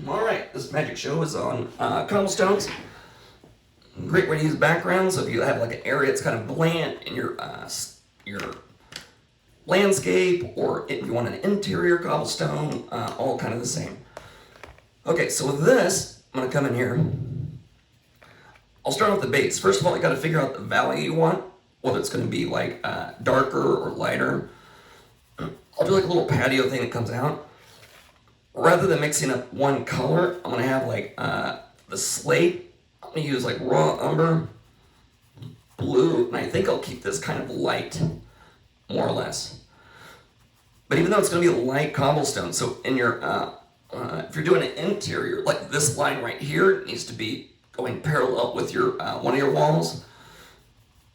Alright, this magic show is on cobblestones. Great way to use background. So if you have like an area that's kind of bland in your landscape, or if you want an interior cobblestone, all kind of the same. Okay, so with this, I'm going to come in here. I'll start with the base. First of all, you got to figure out the value you want, whether it's going to be like darker or lighter. I'll do like a little patio thing that comes out. Rather than mixing up one color, I'm going to have like the slate. I'm going to use like raw umber, blue, and I think I'll keep this kind of light, more or less. But even though it's going to be a light cobblestone, so in your, if you're doing an interior, like this line right here needs to be going parallel with your one of your walls.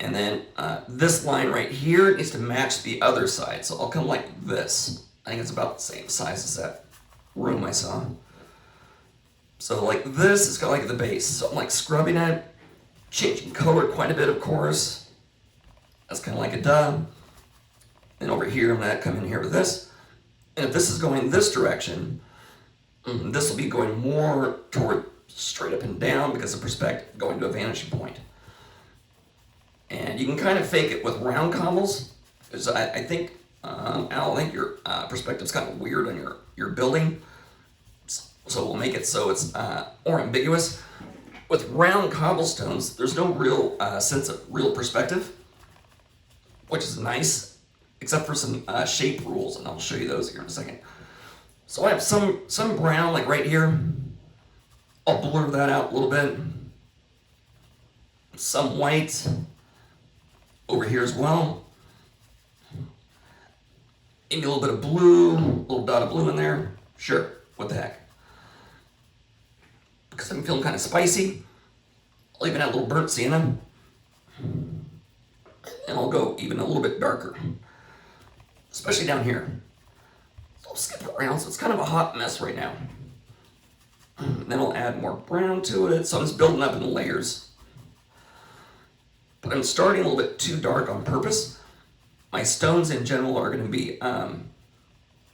And then this line right here needs to match the other side. So I'll come like this. I think it's about the same size as that room I saw. So like this is kind of like the base. So I'm like scrubbing it, changing color quite a bit, of course. That's kind of like a duh. And over here, I'm gonna come in here with this. And if this is going this direction, this will be going more toward straight up and down because of perspective, going to a vanishing point. And you can kind of fake it with round cobbles. Because I think, Al, I think your perspective's kind of weird on your building. So we'll make it so it's more ambiguous. With round cobblestones, there's no real sense of real perspective, which is nice, except for some shape rules, and I'll show you those here in a second. So I have some brown, like right here. I'll blur that out a little bit. Some white over here as well. Maybe a little bit of blue, a little dot of blue in there. Sure, what the heck. Because I'm feeling kind of spicy, I'll even add a little burnt sienna. And I'll go even a little bit darker, especially down here. So I'll skip around, so it's kind of a hot mess right now. And then I'll add more brown to it, so I'm just building up in layers. But I'm starting a little bit too dark on purpose. My stones in general are going to be a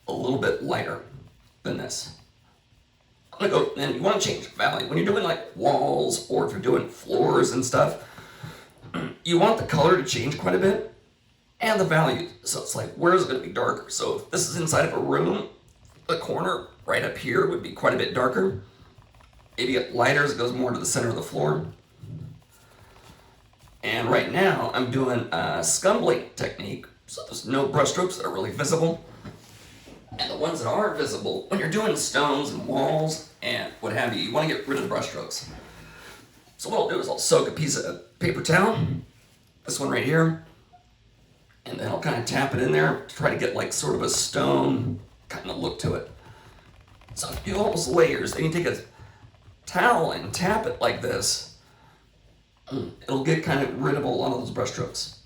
little bit lighter than this. I'm going to go, and you want to change value. When you're doing like walls, or if you're doing floors and stuff, you want the color to change quite a bit, and the value. So it's like, where is it going to be darker? So if this is inside of a room, the corner right up here would be quite a bit darker. Maybe it lighter as it goes more to the center of the floor. And right now, I'm doing a scumbling technique, so there's no brush strokes that are really visible. And the ones that are visible, when you're doing stones and walls and what have you, you want to get rid of the brush strokes. So what I'll do is I'll soak a piece of paper towel, this one right here, and then I'll kind of tap it in there to try to get like sort of a stone kind of look to it. So if you do almost layers, then you take a towel and tap it like this. It'll get kind of rid of a lot of those brush strokes.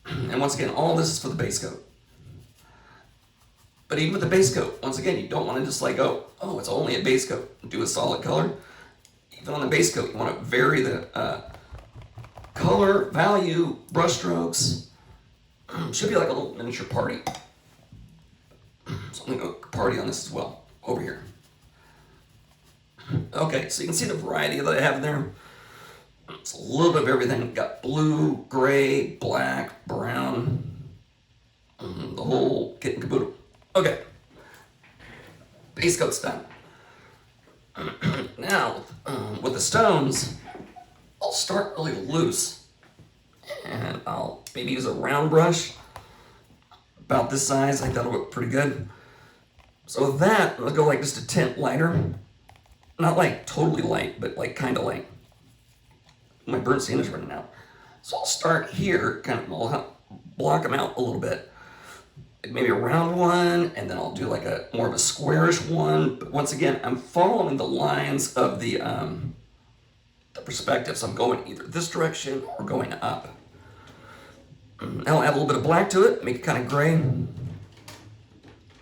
And once again, all this is for the base coat. But even with the base coat, once again, you don't want to just like, oh, it's only a base coat. Do a solid color. Even on the base coat, you want to vary the color, value, brush strokes. Should be like a little miniature party. So I'm going to go party on this as well, over here. Okay, so you can see the variety that I have there. It's a little bit of everything. We've got blue, gray, black, brown, the whole kit and caboodle. Okay, base coat's done. Now, with the stones, I'll start really loose. And I'll maybe use a round brush, about this size. I think that'll look pretty good. So with that, I'll go like just a tint lighter. Not like totally light, but like kind of light. My burnt sienna's running out. So I'll start here, kind of, I'll block them out a little bit. Like maybe a round one, and then I'll do like a more of a squarish one. But once again, I'm following the lines of the perspective. So I'm going either this direction or going up. Now I'll add a little bit of black to it, make it kind of gray.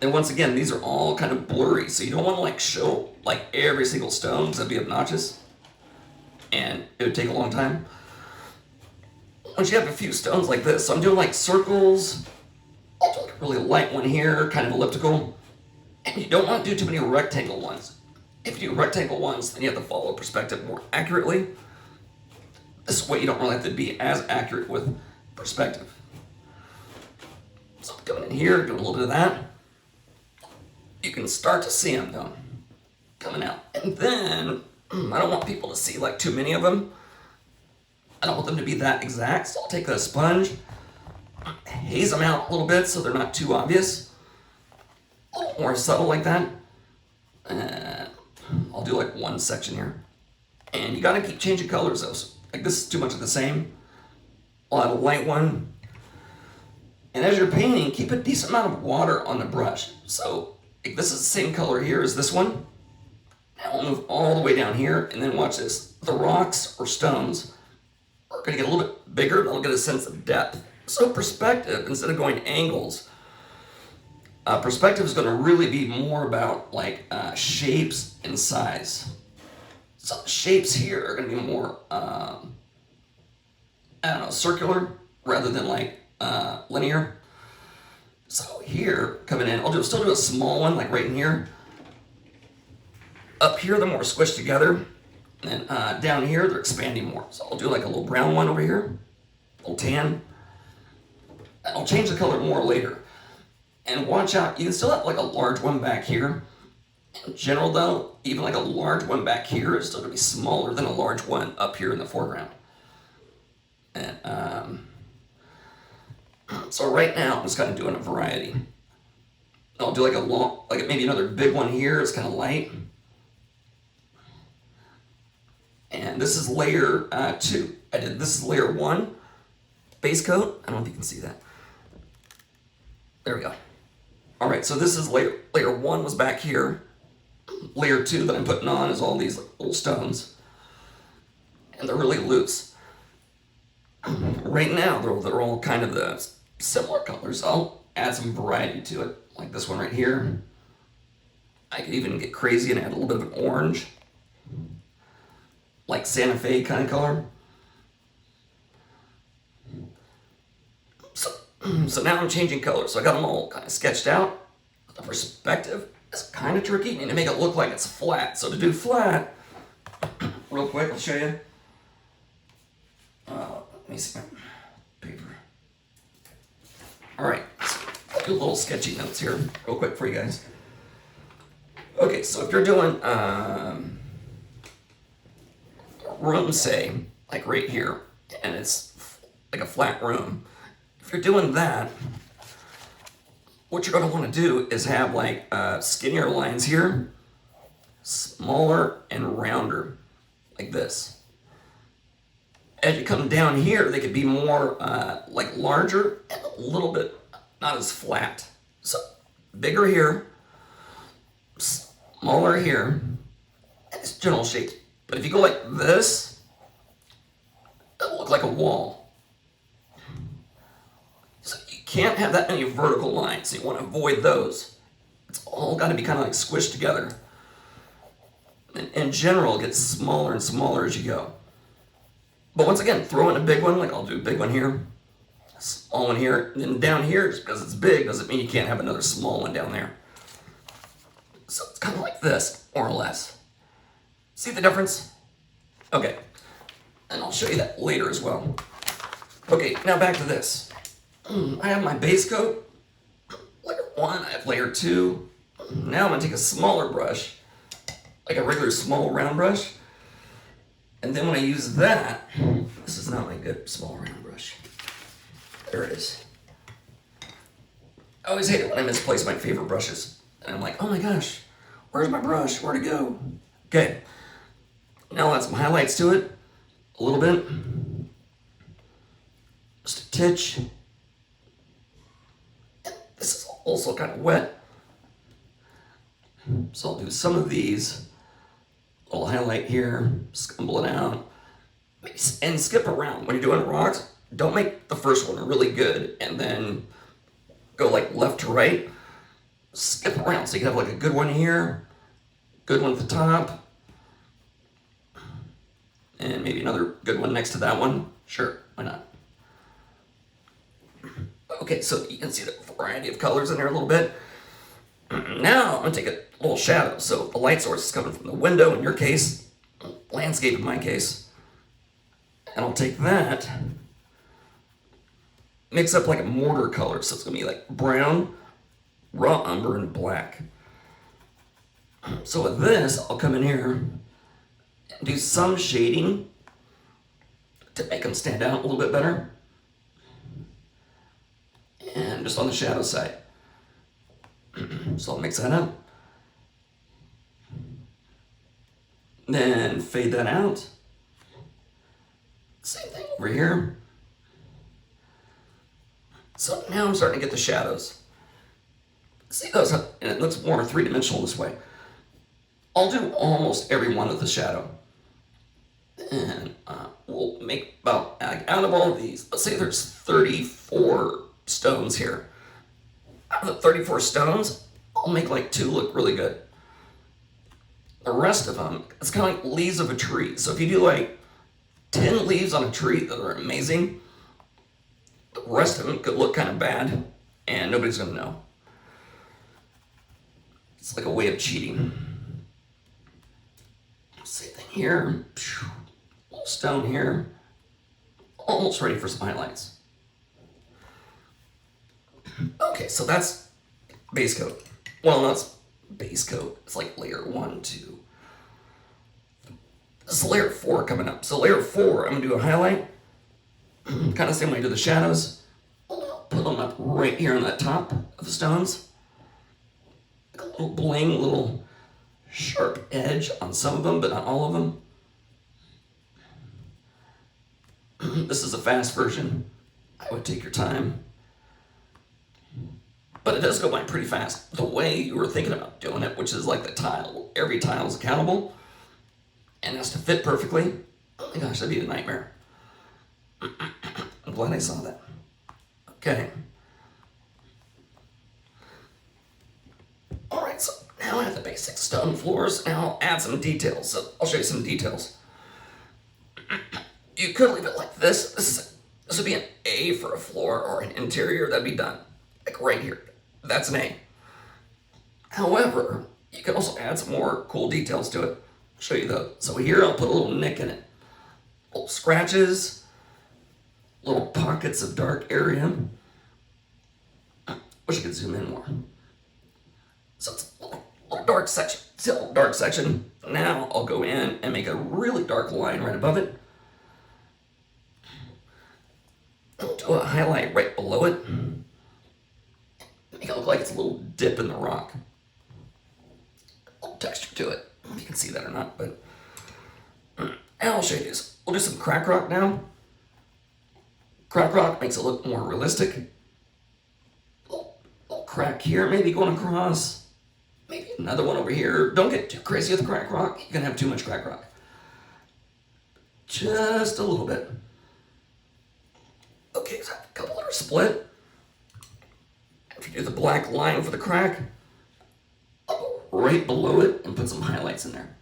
And once again, these are all kind of blurry, so you don't want to like show like every single stone, because that'd be obnoxious. And it would take a long time. Once you have a few stones like this, so I'm doing like circles. I'll do like a really light one here, kind of elliptical. And you don't want to do too many rectangle ones. If you do rectangle ones, then you have to follow perspective more accurately. This way you don't really have to be as accurate with perspective. So coming in here, doing a little bit of that. You can start to see them though, coming out. And then, I don't want people to see like too many of them. I don't want them to be that exact, so I'll take the sponge, haze them out a little bit so they're not too obvious. A little more subtle like that. And I'll do like one section here. And you gotta keep changing colors though. So, like this is too much of the same. I'll add a light one. And as you're painting, keep a decent amount of water on the brush. So if this is the same color here as this one, now I'll move all the way down here, and then watch this. The rocks or stones are gonna get a little bit bigger, and I'll get a sense of depth. So perspective, instead of going angles, perspective is gonna really be more about like shapes and size. So shapes here are gonna be more, I don't know, circular rather than like linear. So here, coming in, I'll still do a small one, like right in here. Up here, they're more squished together. And down here, they're expanding more. So I'll do like a little brown one over here, a little tan. And I'll change the color more later. And watch out, you can still have like a large one back here. In general though, even like a large one back here is still gonna be smaller than a large one up here in the foreground. And so right now, I'm just kind of doing a variety. I'll do like a long, like maybe another big one here. It's kind of light. And this is layer 2. This is layer 1 base coat. I don't know if you can see that. There we go. All right, so this is layer 1 was back here. Layer 2 that I'm putting on is all these little stones. And they're really loose. Right now, they're all kind of the similar colors. I'll add some variety to it, like this one right here. I could even get crazy and add a little bit of an orange, like Santa Fe kind of color. So now I'm changing colors. So I got them all kind of sketched out. The perspective is kind of tricky. You need to make it look like it's flat. So to do flat, real quick, I'll show you. Let me see my paper. All right, so I'll do little sketchy notes here real quick for you guys. Okay, so if you're doing a room, say, like right here, and it's like a flat room, if you're doing that, what you're going to want to do is have like skinnier lines here, smaller and rounder, like this. As you come down here, they could be more like larger and a little bit not as flat. So bigger here, smaller here, and it's general shapes. But if you go like this, it'll look like a wall. So you can't have that many vertical lines, so you want to avoid those. It's all got to be kind of like squished together. And in general, it gets smaller and smaller as you go. But once again, throw in a big one, like I'll do a big one here, a small one here, and then down here, just because it's big doesn't mean you can't have another small one down there. So it's kind of like this, more or less. See the difference? Okay, and I'll show you that later as well. Okay, now back to this. I have my base coat, layer 1, I have layer 2. Now I'm gonna take a smaller brush, like a regular small round brush. And then when I use that, this is not my good small round brush. There it is. I always hate it when I misplace my favorite brushes. And I'm like, oh my gosh, where's my brush? Where'd it go? Okay, now I'll add some highlights to it, a little bit. Just a titch. This is also kind of wet. So I'll do some of these. Little highlight here, scumble it out, and skip around. When you're doing rocks, don't make the first one really good and then go like left to right. Skip around so you can have like a good one here, good one at the top, and maybe another good one next to that one. Sure, why not? Okay, so you can see the variety of colors in there a little bit. Now I'm going to take a little shadow. So the light source is coming from the window in your case, landscape in my case. And I'll take that, mix up like a mortar color. So it's going to be like brown, raw umber, and black. So with this, I'll come in here and do some shading to make them stand out a little bit better. And just on the shadow side. So I'll mix that up. Then fade that out. Same thing over here. So now I'm starting to get the shadows. See those? And it looks more three-dimensional this way. I'll do almost every one of the shadow. And we'll make about, out of all of these, let's say there's 34 stones here. Out of the 34 stones, I'll make like 2 look really good. The rest of them, it's kind of like leaves of a tree. So if you do like 10 leaves on a tree that are amazing, the rest of them could look kind of bad, and nobody's gonna know. It's like a way of cheating. Same thing here. Little stone here. Almost ready for some highlights. Okay, so that's base coat. Well, that's base coat. It's like layer 1, 2. This is layer 4 coming up. So layer 4, I'm gonna do a highlight. Kind of same way I do the shadows. I'll put them up right here on the top of the stones. Like a little bling, little sharp edge on some of them, but not all of them. This is a fast version. I would take your time. But it does go by pretty fast. The way you were thinking about doing it, which is like the tile. Every tile is accountable and has to fit perfectly. Oh my gosh, that'd be a nightmare. I'm glad I saw that. Okay. All right, so now I have the basic stone floors. Now I'll add some details. So I'll show you some details. You could leave it like this. This would be an A for a floor or an interior. That'd be done. Like right here. That's an A. However, you can also add some more cool details to it. I'll show you those. So here I'll put a little nick in it. Little scratches, little pockets of dark area. Wish I could zoom in more. So it's a little dark section. See a little dark section? Now I'll go in and make a really dark line right above it. I'll do a highlight right below it. Make it look like it's a little dip in the rock. A little texture to it. If you can see that or not, but and I'll show you this. We'll do some crack rock now. Crack rock makes it look more realistic. Little crack here, maybe going across. Maybe another one over here. Don't get too crazy with crack rock. You're gonna have too much crack rock. Just a little bit. Okay, so a couple that are split. If you do the black line for the crack, I'll go right below it and put some highlights in there.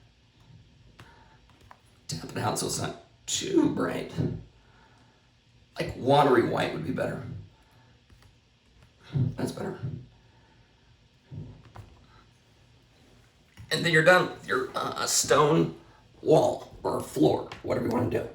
Tap it out so it's not too bright. Like watery white would be better. That's better. And then you're done with your stone wall or floor, whatever you want to do.